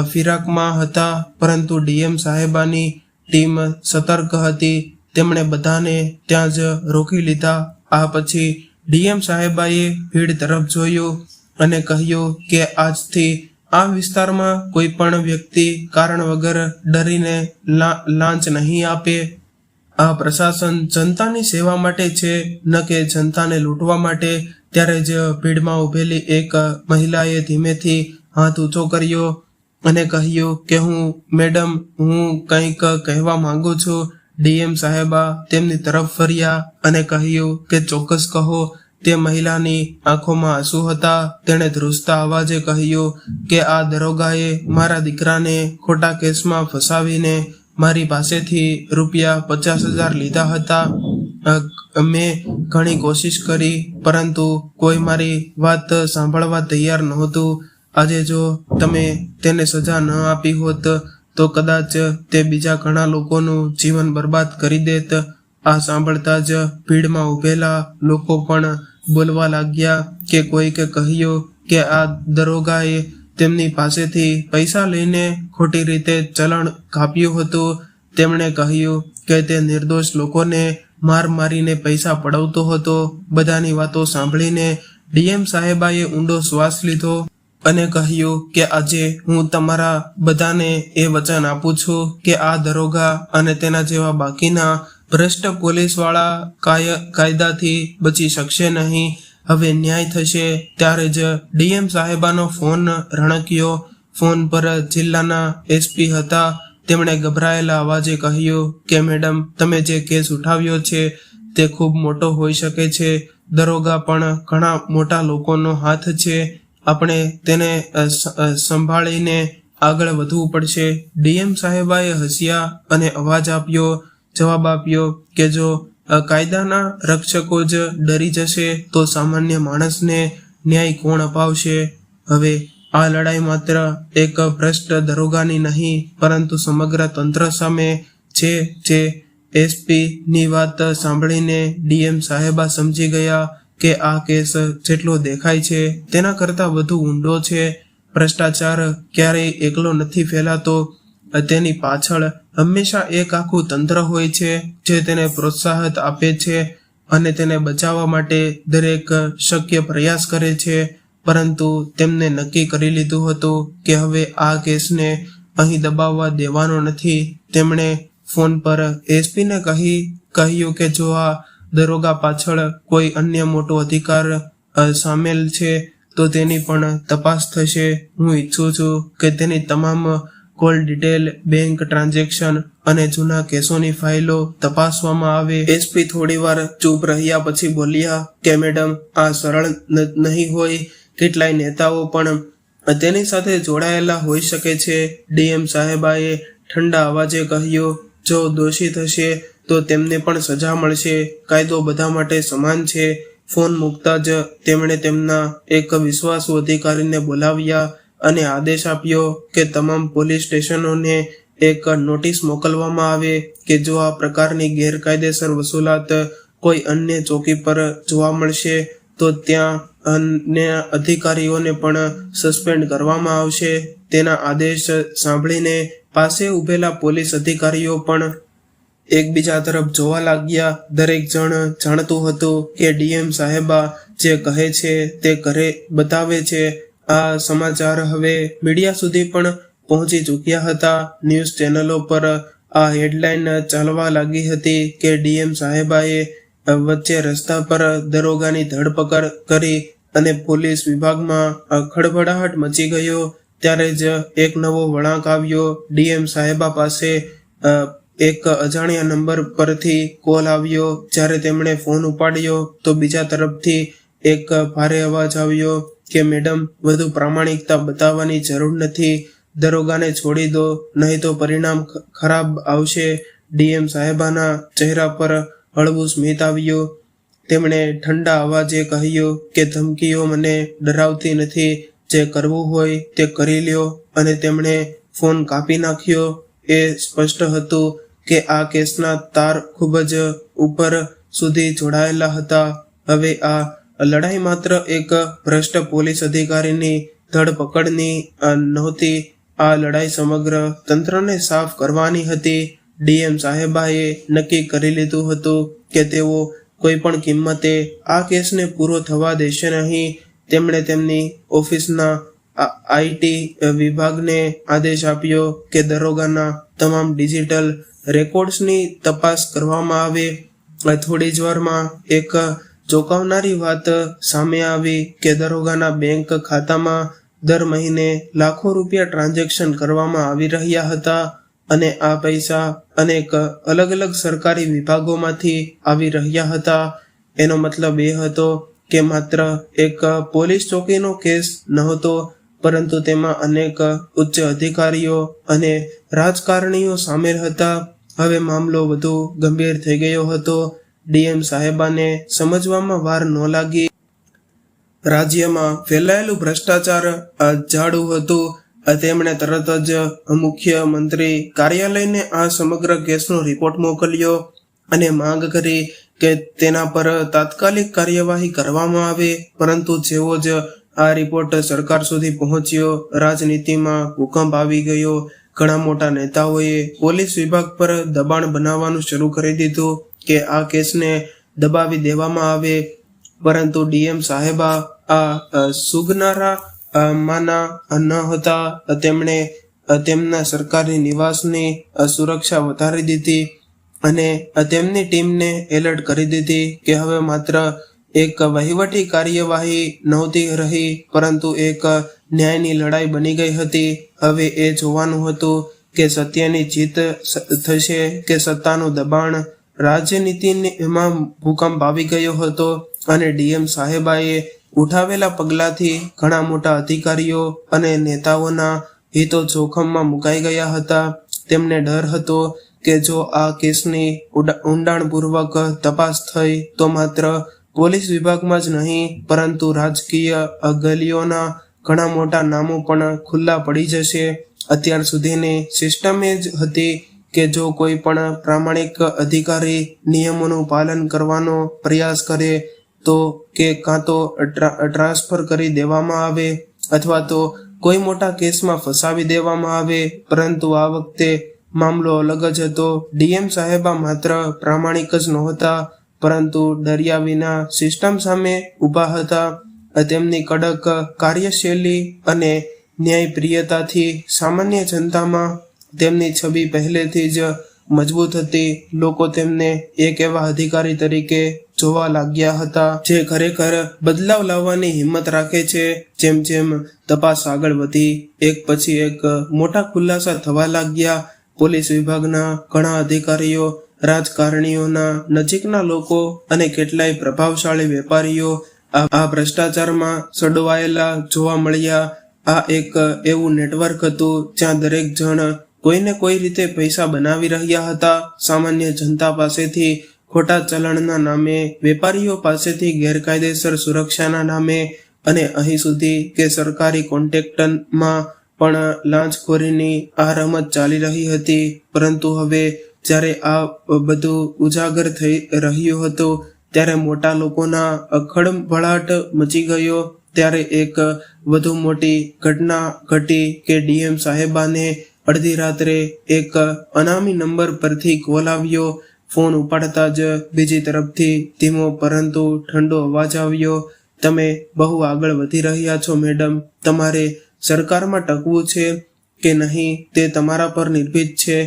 ફિરાકમાં હતા, પરંતુ ડીએમ સાહેબાની ટીમ સતર્ક હતી. તેમણે બધાને ત્યાં જ રોકી લીધા. આ પછી ડીએમ સાહેબાએ ભીડ તરફ જોયું અને કહ્યું કે આજથી આ વિસ્તારમાં કોઈ પણ વ્યક્તિ કારણ વગર ડરીને લાંચ નહીં આપે. આ પ્રશાસન જનતાની સેવા માટે છે, ન કે જનતાને લૂંટવા માટે. ત્યારે જ ભીડમાં ઉભેલી એક મહિલાએ ધીમેથી હાથ ઊંચો કર્યો અને કહ્યું કે મેડમ, હું કંઈક કહેવા માંગુ છું. ડીએમ સાહેબા તેમની તરફ ફર્યા અને કહ્યું કે ચોક્કસ કહો. તે મહિલાની આંખોમાં આંસુ હતા. તેણે ધ્રુસતા અવાજે કહ્યું કે આ દરોગાએ મારા દીકરાને ખોટા કેસમાં ફસાવીને મારી પાસેથી ₹50,000 લીધા હતા. મેં ઘણી કોશિશ કરી, પરંતુ કોઈ મારી વાત સાંભળવા તૈયાર નહોતું. આજે જો તમે તેને સજા ન આપી હોત તો કદાચ તે બીજા ઘણા લોકોનું જીવન બરબાદ કરી દેત. આ સાંભળતા જ ભીડમાં ઉભેલા લોકો પણ બોલવા લાગ્યા કે કોઈકે કહ્યું કે આ દરોગાએ તેમની પાસેથી પૈસા લઈને ખોટી રીતે ચલણ કાપ્યું હતું. તેમણે કહ્યું કે તે નિર્દોષ લોકોને માર મારીને પૈસા પડાવતો હતો. બધાની વાતો સાંભળીને ડીએમ સાહેબાએ ઊંડો શ્વાસ લીધો અને કહ્યું કે આજે હું તમારા બધાને એ વચન આપું છું કે આ દરોગા અને તેના જેવા બાકીના ભ્રષ્ટ પોલીસવાળા કાયદાથી બચી શકશે નહીં. હવે ન્યાય થશે. ત્યારે જ ડીએમ સાહેબાનો ફોન રણક્યો. ફોન પર જિલ્લાના એસપી હતા. તેમણે ગભરાયેલા અવાજે કહ્યું કે મેડમ, તમે જે કેસ ઉઠાવ્યો છે તે ખૂબ મોટો હોઈ શકે છે. દરોગા પણ ઘણા મોટા લોકોનો હાથ છે. આપણે તેને સંભાળીને આગળ વધવું પડશે. ડીએમ સાહેબાએ હસ્યા અને જવાબ આપ્યો કે જો કાયદાના રક્ષકો જ ડરી જશે તો સામાન્ય માણસને ન્યાય કોણ અપાવશે? હવે આ લડાઈ માત્ર એક ભ્રષ્ટ દરોગાની નહીં, પરંતુ સમગ્ર તંત્ર સામે છે. જે એસપી ની વાત સાંભળીને ડીએમ સાહેબા સમજી ગયા કે આ કેસ જેટલો દેખાય છે તેના કરતાં વધુ ઊંડો છે. ભ્રષ્ટાચાર ક્યારેય એકલો નથી ફેલાતો. તેની પાછળ હંમેશા એક આખું તંત્ર હોય છે જે તેને પ્રોત્સાહન આપે છે અને તેને બચાવવા માટે દરેક શક્ય પ્રયાસ કરે છે. પરંતુ તેમને નક્કી કરી લીધું હતું કે હવે આ કેસને અહીં દબાવવા દેવાનો નથી. તેમણે ફોન પર એસપીને કહ્યું કે જો આ દરોગા પાછળ કોઈ અન્ય મોટો અધિકાર સામેલ છે તો તેની પણ તપાસ થશે. હું ઈચ્છું છું કે તેની તમામ કોલ ડિટેલ, બેંક ટ્રાન્ઝેક્શન અને જૂના કેસોની ફાઇલો તપાસવામાં આવે. એસપી થોડીવાર ચૂપ રહ્યા પછી બોલ્યા કે મેડમ, આ સરળ નહીં હોય. કેટલાય નેતાઓ પણ તેની સાથે જોડાયેલા હોઈ શકે છે. ડીએમ સાહેબાએ ઠંડા અવાજે કહ્યું, જો દોષિત હશે તો તેમને પણ સજા મળશે. કાયદો બધા માટે સમાન છે. ફોન મૂકતા જ તેમણે તેમના એક વિશ્વાસુ અધિકારીને બોલાવ્યા અને આદેશ આપ્યો કે તમામ પોલીસ સ્ટેશનોને એક નોટિસ મોકલવામાં આવે કે જો આ પ્રકારની ગેરકાયદેસર વસૂલાત કોઈ અન્ય ચોકી પર જોવા મળશે તો ત્યાં અન્ય અધિકારીઓને પણ સસ્પેન્ડ કરવામાં આવશે. તેના આદેશ સાંભળીને પાસે ઉભેલા પોલીસ અધિકારીઓ પણ એકબીજા તરફ જોવા લાગ્યા. દરેક જણ જાણતું હતું કે ડીએમ સાહેબા જે કહે છે તે કરે બતાવે છે. આ સમાચાર હવે મીડિયા સુધી પણ પહોંચી ચૂક્યા હતા. ન્યૂઝ ચેનલો પર આ હેડલાઇન ચાલવા લાગી હતી કે ડીએમ સાહેબાએ વચ્ચે રસ્તા પર દરોગાની ધરપકડ કરી અને પોલીસ વિભાગમાં ખળભળાટ મચી ગયો. ત્યારે જ એક નવો વળાંક આવ્યો. ડીએમ સાહેબા પાસે એક અજાણ્યા નંબર પરથી કોલ આવ્યો. જ્યારે તેમણે ફોન ઉપાડ્યો તો બીજા તરફથી એક ભારે અવાજ આવ્યો કે મેડમ, વધુ પ્રામાણિકતા બતાવવાની જરૂર નથી. દરોગાને છોડી દો, નહીં તો પરિણામ ખરાબ આવશે. ડીએમ સાહેબાના ચહેરા પર હળવું સ્મિત આવ્યું. તેમણે ઠંડા અવાજે કહ્યું કે ધમકીઓ મને ડરાવતી નથી. જે કરવું હોય તે કરી લ્યો. અને તેમણે ફોન કાપી નાખ્યો. એ સ્પષ્ટ હતું કે આ કેસના તાર ખૂબ જ ઉપર સુધી જોડાયેલા હતા. હવે આ લડાઈ માત્ર એક ભ્રષ્ટ પોલીસ અધિકારીની ધરપકડની નહોતી. આ લડાઈ સમગ્ર તંત્રને સાફ કરવાની હતી. ડીએમ સાહેબાએ નક્કી કરી લીધું હતું કે તેઓ કોઈ પણ કિંમતે આ કેસને પૂરો થવા દેશે નહીં. તેમણે તેમની ઓફિસના આઈટી વિભાગને આદેશ આપ્યો કે દરોગાના તમામ ડિજિટલ રેકોર્ડ્સની તપાસ કરવામાં આવે. થોડી જ વારમાં એક ચોંકાવનારી વાત સામે આવી કે દરોગાના બેંક ખાતામાં દર મહિને લાખો રૂપિયા ટ્રાન્ઝેક્શન કરવામાં આવી રહ્યા હતા અને આ પૈસા અનેક અલગ અલગ સરકારી વિભાગોમાંથી આવી રહ્યા હતા. એનો મતલબ એ હતો કે માત્ર એક પોલીસ ચોકીનો કેસ નહોતો, પરંતુ તેમાં અનેક ઉચ્ચ અધિકારીઓ અને રાજકારણીઓ સામેલ હતા. હવે મામલો વધુ ગંભીર થઈ ગયો હતો. ડીએમ સાહેબાને સમજવામાં વાર ન લાગી. રાજ્યમાં ફેલાયેલું ભ્રષ્ટાચાર જાડું હતું. તેમણે તરત જ મુખ્યમંત્રી કાર્યાલયને આ સમગ્ર કેસનો રિપોર્ટ મોકલ્યો અને માંગ કરી કે તેના પર તાત્કાલિક કાર્યવાહી કરવામાં આવે. પરંતુ જેવો જ આ રિપોર્ટ સરકાર સુધી પહોંચ્યો, રાજનીતિમાં ભૂકંપ આવી ગયો. ઘણા મોટા નેતાઓએ પોલીસ વિભાગ પર દબાણ બનાવવાનું શરૂ કરી દીધું કે આ કેસને દબાવી દેવામાં આવે. પરંતુ ડીએમ સાહેબા આ સુગનારા માના ન હતા. તેમણે તેમના સરકારી નિવાસની સુરક્ષા વધારી દીધી અને તેમની ટીમને એલર્ટ કરી દીધી કે હવે માત્ર એક વહીવટી કાર્યવાહી નહોતી રહી, પરંતુ એક ન્યાયની લડાઈ બની ગઈ હતી. હવે એ જોવાનું હતું કે સત્યની જીત થશે કે સત્તાનું દબાણ. રાજનીતિમાં ભૂકંપ આવી ગયો હતો અને ડીએમ સાહેબાએ ઉઠાવેલા પગલાંથી ઘણા મોટા અધિકારીઓ અને નેતાઓના હિતો જોખમમાં મુકાઈ ગયા હતા. તેમને ડર હતો કે જો આ કેસની ઊંડાણપૂર્વક તપાસ થઈ તો માત્ર પોલીસ વિભાગમાં જ નહીં, પરંતુ રાજકીય ગલીઓના ઘણા મોટા નામો પણ ખુલ્લા પડી જશે. અત્યાર સુધીની સિસ્ટમ એ જ હતી કે જો કોઈ પણ પ્રામાણિક અધિકારી નિયમોનું પાલન કરવાનો પ્રયાસ કરે તો કે કાં તો ટ્રાન્સફર કરી દેવામાં આવે અથવા તો કોઈ મોટા કેસમાં ફસાવી દેવામાં આવે. પરંતુ આ વખતે મામલો અલગ જ હતો. ડીએમ સાહેબા માત્ર પ્રામાણિક જ નહોતા, પરંતુ ડર્યા વિના સિસ્ટમ સામે ઊભા હતા. તેમની કડક કાર્યશૈલી અને ન્યાયપ્રિયતાથી સામાન્ય જનતામાં તેમની છબી પહેલેથી જ મજબૂત હતી. લોકો તેમને એક એવા અધિકારી તરીકે જોવા લાગ્યા હતા જે ખરેખર બદલાવ લાવવાની હિંમત રાખે છે. જેમ જેમ તપાસ આગળ વધી, એક પછી એક મોટા ખુલાસા થવા લાગ્યા. પોલીસ વિભાગના ઘણા અધિકારીઓ, રાજકારણીઓના નજીકના લોકો અને કેટલાય પ્રભાવશાળી વેપારીઓ આ ભ્રષ્ટાચારમાં સડવાયેલા જોવા મળ્યા. આ એક એવું નેટવર્ક હતું જ્યાં દરેક જણ કોઈને કોઈ રીતે પૈસા બનાવી રહ્યા હતા. સામાન્ય જનતા પાસેથી ખોટા ચલણના નામે, વેપારીઓ પાસેથી ગેરકાયદેસર સુરક્ષાના નામે, અને અહીં સુધી કે સરકારી કોન્ટ્રાક્ટમાં પણ લાંચખોરીની આ રમત ચાલી રહી હતી. પરંતુ હવે જ્યારે આ બધું ઉજાગર થઈ રહ્યું હતું ત્યારે મોટા લોકોના ખળભળાટ મચી ગયો. ત્યારે એક વધુ મોટી ઘટના ઘટી કે ડીએમ સાહેબાને અડધી રાત્રે એક અનામી નંબર પરથી કોલ આવ્યો. ફોન ઉપાડતા જ બીજી તરફથી ધીમો પરંતુ ઠંડો અવાજ આવ્યો. તમે બહુ આગળ વધી રહ્યા છો મેડમ. તમારે સરકારમાં ટકવું છે કે નહીં તે તમારા પર નિર્ભીત છે.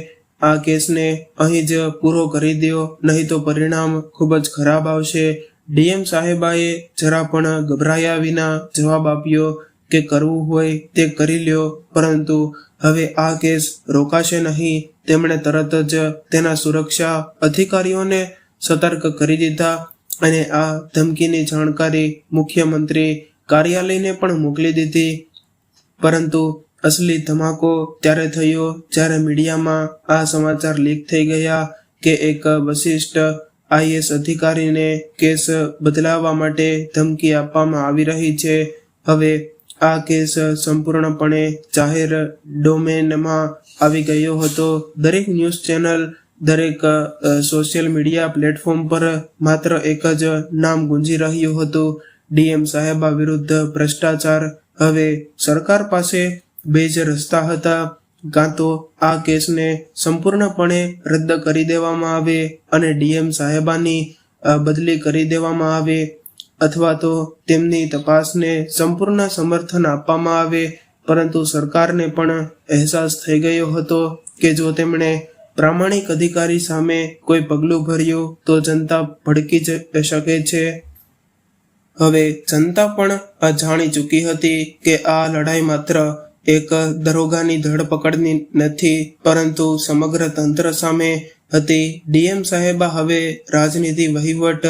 આ કેસને અહીં જ પૂરો કરી દો, નહીં તો પરિણામ ખૂબ જ ખરાબ આવશે. ડીએમ સાહેબાએ જરા પણ ગભરાયા વિના જવાબ આપ્યો કે કરવું હોય તે કરી લ્યો, પરંતુ હવે આ કેસ રોકાશે નહીં. તેમણે તરત જ તેના સુરક્ષા અધિકારીઓને સતર્ક કરી દીધા અને આ ધમકીની જાણકારી મુખ્યમંત્રી કાર્યાલયને પણ મોકલી દીધી. પરંતુ અસલી ધમાકો ત્યારે થયો જ્યારે મીડિયામાં આ સમાચાર લીક થઈ ગયા કે એક વરિષ્ઠ આઈએએસ અધિકારીને કેસ બદલાવવા માટે ધમકી આપવામાં આવી રહી છે. હવે આ કેસ સંપૂર્ણપણે જાહેર ડોમેનમાં આવી ગયો હતો. દરેક ન્યૂઝ ચેનલ, દરેક સોશિયલ મીડિયા પ્લેટફોર્મ પર માત્ર એક જ નામ ગુંજી રહ્યું હતું, ડીએમ સાહેબા વિરુદ્ધ ભ્રષ્ટાચાર. હવે સરકાર પાસે બે જ રસ્તા હતા. કાં તો આ કેસને સંપૂર્ણપણે રદ કરી દેવામાં આવે અને ડીએમ સાહેબાની બદલી કરી દેવામાં આવે, અથવા તો તેમની તપાસને સંપૂર્ણ સમર્થન આપવામાં આવે. પરંતુ સરકારને પણ અહેસાસ થઈ ગયો હતો કે જો તેમણે પ્રામાણિક અધિકારી સામે કોઈ પગલું ભર્યું તો જનતા ભડકી શકે છે. હવે જનતા પણ જાણી ચૂકી હતી કે આ લડાઈ માત્ર એક દરોગાની ધરપકડની નથી, પરંતુ સમગ્ર તંત્ર સામે હતી. ડીએમ સાહેબા હવે રાજનીતિ, વહીવટ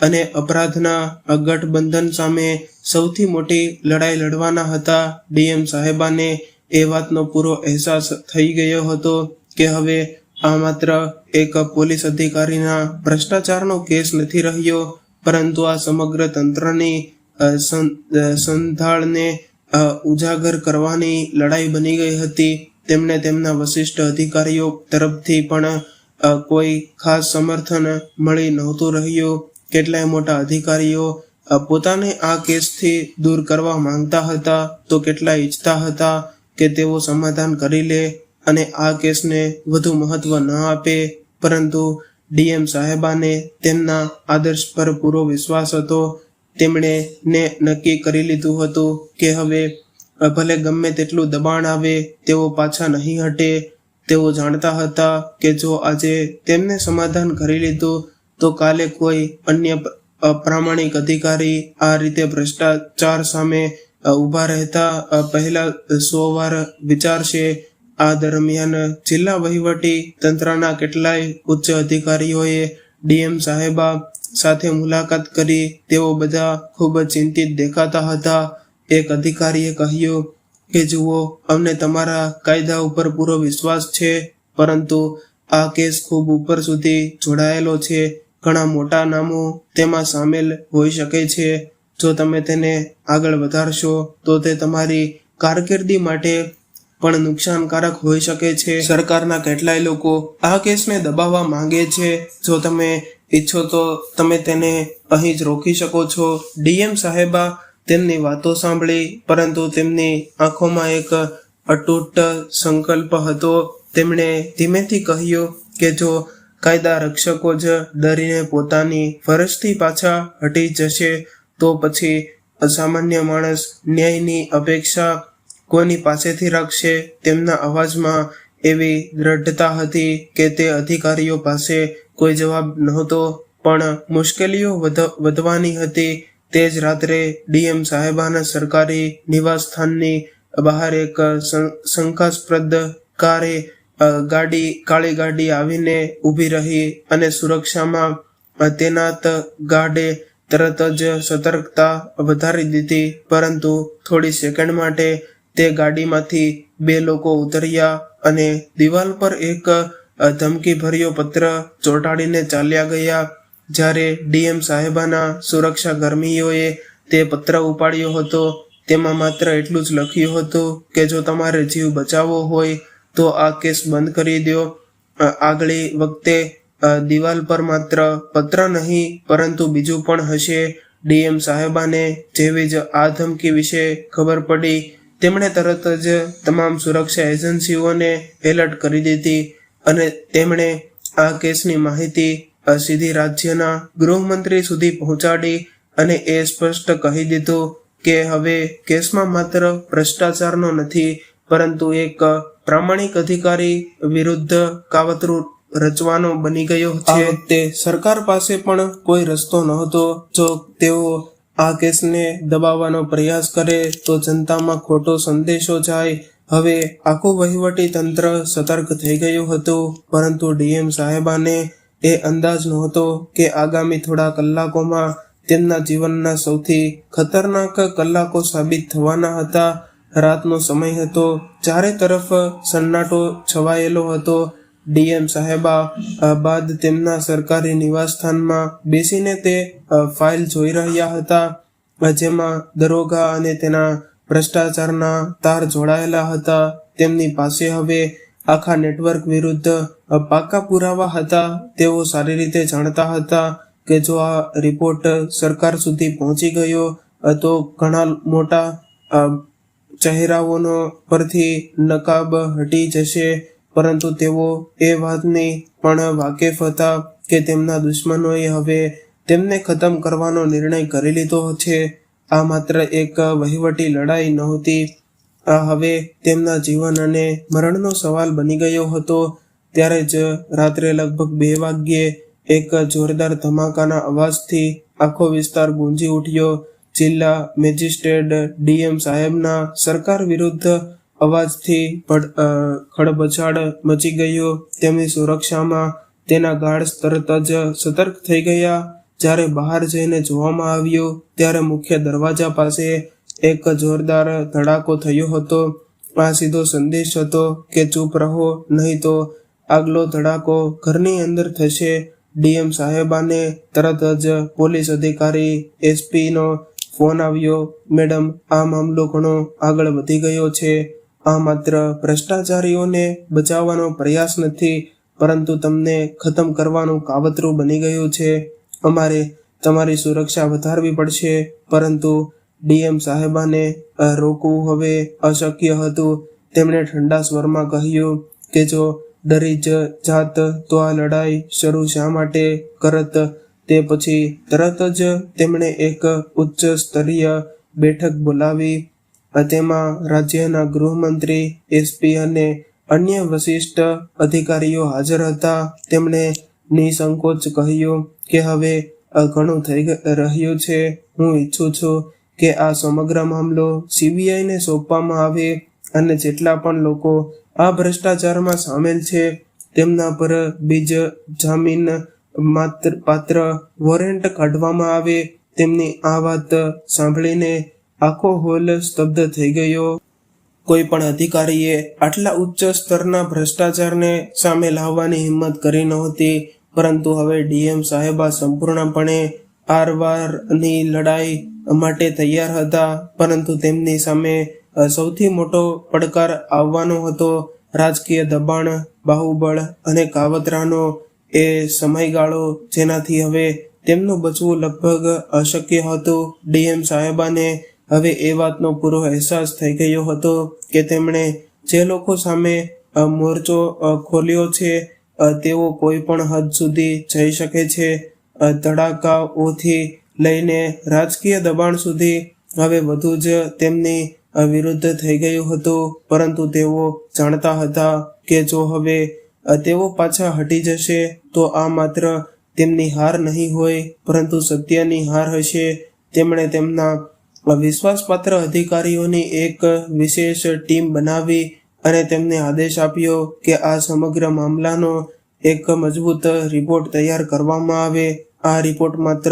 અને અપરાધના ગઠબંધન સામે સૌથી મોટી લડાઈ લડવાના હતા. ડીએમ સાહેબાને એ વાતનો પૂરો અહેસાસ થઈ ગયો હતો કે હવે આ માત્ર એક પોલીસ અધિકારીના ભ્રષ્ટાચારનો કેસ નથી રહ્યો, પરંતુ આ સમગ્ર તંત્રની સંધાળને ઉજાગર કરવાની લડાઈ બની ગઈ હતી. તેમને તેમના વરિષ્ઠ અધિકારીઓ તરફથી પણ કોઈ ખાસ સમર્થન મળી નહોતું રહ્યું. કેટલાય મોટા અધિકારીઓ પોતાને આ કેસથી દૂર કરવા માંગતા હતા, તો કેટલાય ઈચ્છતા હતા કે તેઓ સમાધાન કરી લે અને આ કેસને વધુ મહત્વ ન આપે. પરંતુ ડીએમ સાહેબાને તેમના આદર્શ પર પૂરો વિશ્વાસ હતો. તેમણે નક્કી કરી લીધું હતું કે હવે ભલે ગમે તેટલું દબાણ આવે, તેઓ પાછા નહીં હટે. તેઓ જાણતા હતા કે જો આજે તેમને સમાધાન કરી લીધું તો કાલે કોઈ અન્ય અપ્રામાણિક અધિકારી આ રીતે ભ્રષ્ટાચાર સામે ઊભા રહેતા પહેલા 100 વાર વિચારશે. આ દરમિયાન જિલ્લા વહીવટી તંત્રના કેટલાય ઉચ્ચ અધિકારીઓએ ડીએમ સાહેબા સાથે મુલાકાત કરી. તેઓ બધા ખૂબ ચિંતિત દેખાતા હતા. એક અધિકારીએ કહ્યું કે જુઓ, અમને તમારા કાયદા ઉપર પૂરો વિશ્વાસ છે, પરંતુ આ કેસ ખૂબ ઉપર સુધી જોડાયેલો છે. ઘણા મોટા નામો તેમાં સામેલ હોઈ શકે છે. જો તમે તેને આગળ વધારશો તો તે તમારી કારકિર્દી માટે પણ નુકસાનકારક હોઈ શકે છે. સરકારના કેટલાય લોકો આ કેસને દબાવવા માંગે છે. જો તમે ઈચ્છો તો તમે તેને અહીં જ રોકી શકો છો. ડીએમ સાહેબા તેમની વાતો સાંભળી, પરંતુ તેમની આંખોમાં એક અતૂટ સંકલ્પ હતો. તેમણે ધીમેથી કહ્યું કે જો કાયદા રક્ષકો જ ડરીને પોતાની ફરજથી પાછા હટી જશે તો પછી અસામાન્ય માણસ ન્યાયની અપેક્ષા કોની પાસેથી રાખશે? તેમના અવાજમાં એવી દ્રઢતા હતી કે તે અધિકારીઓ પાસે કોઈ જવાબ નહોતો, પણ મુશ્કેલીઓ વધવાની હતી. તે જ રાત્રે ડીએમ સાહેબાના સરકારી નિવાસ સ્થાનની બહાર એક શંકાસ્પદ કાળી ગાડી આવીને ઊભી રહી અને સુરક્ષામાં તૈનાત ગાર્ડે તરત જ સતર્કતા વધારી દીધી. પરંતુ થોડી સેકન્ડ માટે તે ગાડીમાંથી 2 લોકો ઉતર્યા અને દિવાલ પર એક ધમકીભર્યો પત્ર ચોંટાડીને ચાલ્યા ગયા. જ્યારે ડીએમ સાહેબાના સુરક્ષા કર્મીઓએ તે પત્ર ઉપાડ્યો હતો, તેમાં માત્ર એટલું જ લખ્યું હતું કે જો તમારે જીવ બચાવવો હોય તો આ કેસ બંધ કરી દો. આગલી વખતે દિવાલ પર માત્ર પત્ર નહીં પરંતુ બીજું પણ હશે. ડીએમ સાહેબાને જેવી જ આ ધમકી વિશે ખબર પડી, તેમણે તરત જ તમામ સુરક્ષા એજન્સીઓને એલર્ટ કરી દીધી અને તેમણે આ કેસની માહિતી સીધી રાજ્યના ગૃહમંત્રી સુધી પહોંચાડી અને એ સ્પષ્ટ કહી દીધું કે હવે કેસમાં માત્ર ભ્રષ્ટાચારનો નથી પરંતુ એક પ્રામાણિક અધિકારી વિરુદ્ધ કાવતરું રચવાનો બની ગયો છે. આ વખતે સરકાર પાસે પણ કોઈ રસ્તો નહોતો. જો તેઓ આ કેસને દબાવવાનો પ્રયાસ કરે તો જનતામાં ખોટો સંદેશો જાય. હવે આખું વહીવટી તંત્ર સતર્ક થઈ ગયું હતું, પરંતુ ડીએમ સાહેબાને એ અંદાજ નહોતો કે આગામી થોડા કલાકોમાં તેમના જીવનના સૌથી ખતરનાક કલાકો સાબિત થવાના હતા. રાતનો સમય હતો, ચારે તરફ સન્નાટો છવાયેલો હતો. ડીએમ સાહેબા બાદ તેમના સરકારી નિવાસસ્થાનમાં બેસીને તે ફાઇલ જોઈ રહ્યા હતા, જેમાં દરોગા અને તેના ભ્રષ્ટાચારના તાર જોડાયેલા હતા. તેમની પાસે હવે આખા નેટવર્ક વિરુદ્ધ પાકા પુરાવા હતા. તેઓ સારી રીતે જાણતા હતા કે જો આ રિપોર્ટ સરકાર સુધી પહોંચી ગયો તો ઘણા મોટા ચહેરાઓનો પરથી નકાબ હટી જશે. પરંતુ તેઓ એ વાતની પણ વાકેફ હતા કે તેમના દુશ્મનોએ હવે તેમને ખતમ કરવાનો નિર્ણય કરી લીધો છે. આ માત્ર એક વહીવટી લડાઈ નહોતી, આ હવે તેમના જીવન અને મરણનો સવાલ બની ગયો હતો. ત્યારે જ રાત્રે લગભગ 2 વાગ્યે એક જોરદાર ધમાકાના અવાજથી આખો વિસ્તાર ગુંજી ઉઠ્યો. જિલ્લા મેજિસ્ટ્રેટ ડીએમ સાહેબના સરકાર વિરુદ્ધ અવાજથી ખળભળાટ મચી ગયો. તેમની સુરક્ષામાં તેના ગાર્ડ્સ તરત જ સતર્ક થઈ ગયા. જ્યારે બહાર જઈને જોવામાં આવ્યું ત્યારે મુખ્ય દરવાજા પાસે એક જોરદાર ધડાકો થયો હતો. આ સીધો સંદેશ હતો કે ચૂપ રહો, નહીં તો આગલો ધડાકો ઘરની અંદર થશે. ડીએમ સાહેબાને તરત જ પોલીસ અધિકારી એસપીનો ફોન આવ્યો. મેડમ, આ મામલો ઘણો આગળ વધી ગયો છે. આ માત્ર ભ્રષ્ટાચારીઓને બચાવવાનો પ્રયાસ નથી, પરંતુ તમને ખતમ કરવાનું કાવતરું બની ગયું છે. અમારે તમારી સુરક્ષા વધારવી પડશે. પરંતુ ડીએમ સાહેબાને રોકવું હવે અશક્ય હતું. તેમણે ઠંડા સ્વરમાં કહ્યું કે જો ડરી જ જાત તો આ લડાઈ શરૂ શા માટે કરત. તે પછી તરત જ તેમણે એક ઉચ્ચ સ્તરીય બેઠક બોલાવી. તેમાં રાજ્યના ગૃહમંત્રી, એસપી અને અન્ય વરિષ્ઠ અધિકારીઓ હાજર હતા. તેમણે નિસંકોચ કહ્યું કે હવે ઘણું થઈ રહ્યું છે. હું ઈચ્છું છું કે આ સમગ્ર મામલો સીબીઆઈને સોંપવામાં આવે અને જેટલા પણ લોકો આ ભ્રષ્ટાચારમાં સામેલ છે તેમના પર બીજ જામીન પાત્ર વોરંટ કાઢવામાં આવે. તેમની આ વાત સાંભળીને આખો હોલ સ્તબ્ધ થઈ ગયો. કોઈ પણ અધિકારીએ આટલા ઉચ્ચ સ્તરના ભ્રષ્ટાચારને સામે લાવવાની હિંમત કરી નહોતી. પરંતુ હવે ડીએમ સાહેબા સંપૂર્ણપણે આરવારની લડાઈ માટે તૈયાર હતા. પરંતુ તેમની સામે સૌથી મોટો પડકાર આવવાનો હતો. રાજકીય દબાણ, બાહુબળ અને કાવતરાનો એ સમયગાળો જેનાથી હવે તેમનું બચવું લગભગ અશક્ય હતું. ડીએમ સાહેબાને હવે એ વાતનો પૂરો અહેસાસ થઈ ગયો હતો કે તેમણે જે લોકો સામે મોરચો ખોલ્યો છે તેઓ કોઈ પણ હદ સુધી જઈ શકે છે. ધડાકાઓથી લઈને રાજકીય દબાણ સુધી હવે બધું જ તેમની વિરુદ્ધ થઈ ગયું હતું, પરંતુ તેઓ જાણતા હતા કે જો હવે તેઓ પાછા હટી જશે તો આ માત્ર તેમની હાર નહીં હોય, પરંતુ સત્યની હાર હશે. તેમણે તેમના વિશ્વાસપાત્ર અધિકારીઓની એક વિશેષ ટીમ બનાવી અને તેમને આદેશ આપ્યો કે આ સમગ્ર મામલાનો એક મજબૂત રિપોર્ટ તૈયાર કરવામાં આવે. આ રિપોર્ટ માત્ર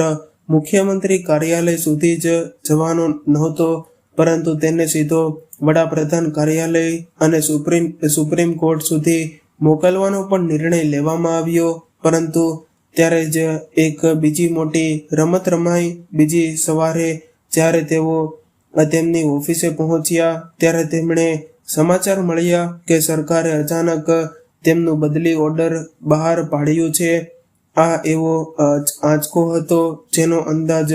મુખ્યમંત્રી કાર્યાલય સુધી જ જવાનો નહોતો, પરંતુ તેને સીધો વડાપ્રધાન કાર્યાલય અને સુપ્રીમ કોર્ટ સુધી મોકલવાનો પણ નિર્ણય લેવામાં આવ્યો. પરંતુ ત્યારે જ એક બીજી મોટી રમત રમાઈ. બીજી સવારે જ્યારે તેઓ તેમની ઓફિસે પહોંચ્યા ત્યારે તેમણે સમાચાર મળ્યા કે સરકારે અચાનક તેમનું બદલી ઓર્ડર બહાર પાડ્યું છે. આ એવો આંચકો હતો જેનો અંદાજ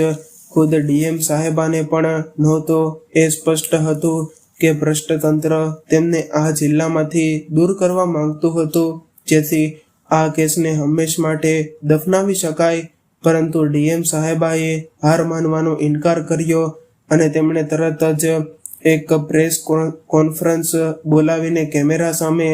ખુદ ડીએમ સાહેબાને પણ નહોતો. એ સ્પષ્ટ હતું કે ભ્રષ્ટ તંત્ર તેમને આ જિલ્લામાંથી દૂર કરવા માંગતું હતું, જેથી આ કેસને હંમેશ માટે દફનાવી શકાય. પરંતુ ડીએમ સાહેબાએ હાર માનવાનો ઇનકાર કર્યો અને તેમણે તરત જ એક પ્રેસ કોન્ફરન્સ બોલાવીને કેમેરા સામે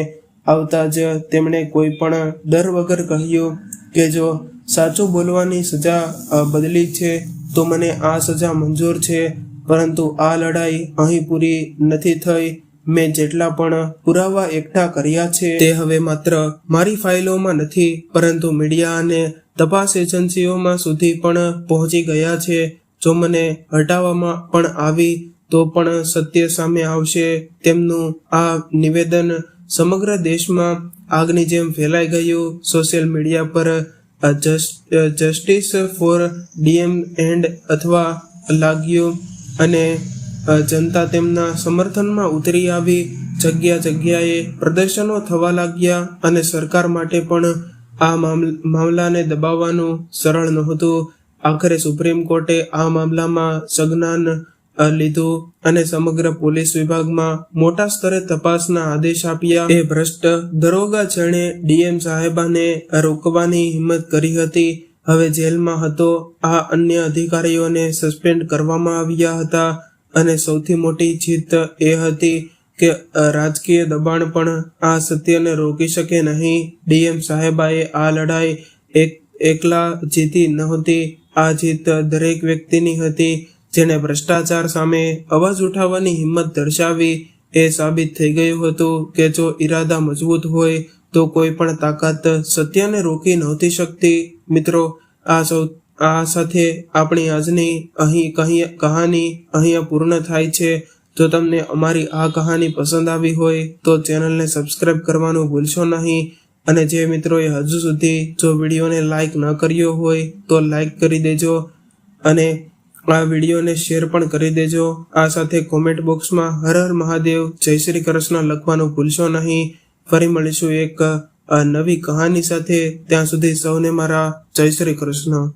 આવતા જ તેમણે કોઈ પણ ડર વગર કહ્યું કે જો સાચું બોલવાની સજા બદલી છે તો મને આ સજા મંજૂર છે, પરંતુ આ લડાઈ અહીં પૂરી નથી થઈ. મેં જેટલા પણ પુરાવા એકઠા કર્યા છે તે હવે માત્ર મારી ફાઇલોમાં નથી, પરંતુ મીડિયા અને તપાસ એજન્સીઓમાં સુધી પણ પહોંચી ગયા છે. જો મને હટાવવામાં પણ આવી તો પણ સત્ય સામે આવશે. તેમનું આ નિવેદન સમગ્ર દેશમાં આગની જેમ ફેલાઈ ગયું. સોશિયલ મીડિયા પર જસ્ટિસ ફોર ડીએમ એન્ડ અથવા લાગ્યું અને જનતા તેમના સમર્થનમાં ઉતરી આવી. જગ્યાએ પ્રદર્શનો થવા લાગ્યા અને સરકાર માટે પણ આ મામલાને દબાવવાનું સરળ નહોતું. આખરે સુપ્રીમ કોર્ટે આ મામલામાં સંજ્ઞાન લીધું અને સમગ્ર પોલીસ વિભાગમાં મોટા સ્તરે તપાસના આદેશ આપ્યા. એ ભ્રષ્ટ દરોગા જેણે ડીએમ સાહેબાને રોકવાની હિંમત કરી હતી હવે જેલમાં હતો. આ અન્ય અધિકારીઓને સસ્પેન્ડ કરવામાં આવ્યા હતા અને સૌથી મોટી જીત એ હતી કે રાજકીય દબાણ પણ આ સત્યને રોકી શકે નહીં. ડીએમ સાહેબાએ આ લડાઈ એકલા જીતી નહોતી. આ જીત દરેક વ્યક્તિની હતી જેણે ભ્રષ્ટાચાર સામે અવાજ ઉઠાવવાની હિંમત દર્શાવી. એ સાબિત થઈ ગયું હતું કે જો ઈરાદા મજબૂત હોય તો કોઈ પણ તાકાત સત્યને રોકી નહોતી શકતી. મિત્રો, આ સાથે આપણી આજની કહાની અહીંયા પૂર્ણ થાય છે. જો તમને અમારી આ કહાની પસંદ આવી હોય તો ચેનલને સબસ્ક્રાઇબ કરવાનું ભૂલશો નહીં. અને જે મિત્રોએ હજુ સુધી જો વિડીયોને લાઈક ન કર્યો હોય તો લાઈક કરી દેજો અને આ વિડીયોને શેર પણ કરી દેજો. આ સાથે કોમેન્ટ બોક્સમાં હર હર મહાદેવ, જય શ્રી કૃષ્ણ લખવાનું ભૂલશો નહીં. ફરી મળીશું એક નવી કહાની સાથે. ત્યાં સુધી સૌને મારા જય શ્રી કૃષ્ણ.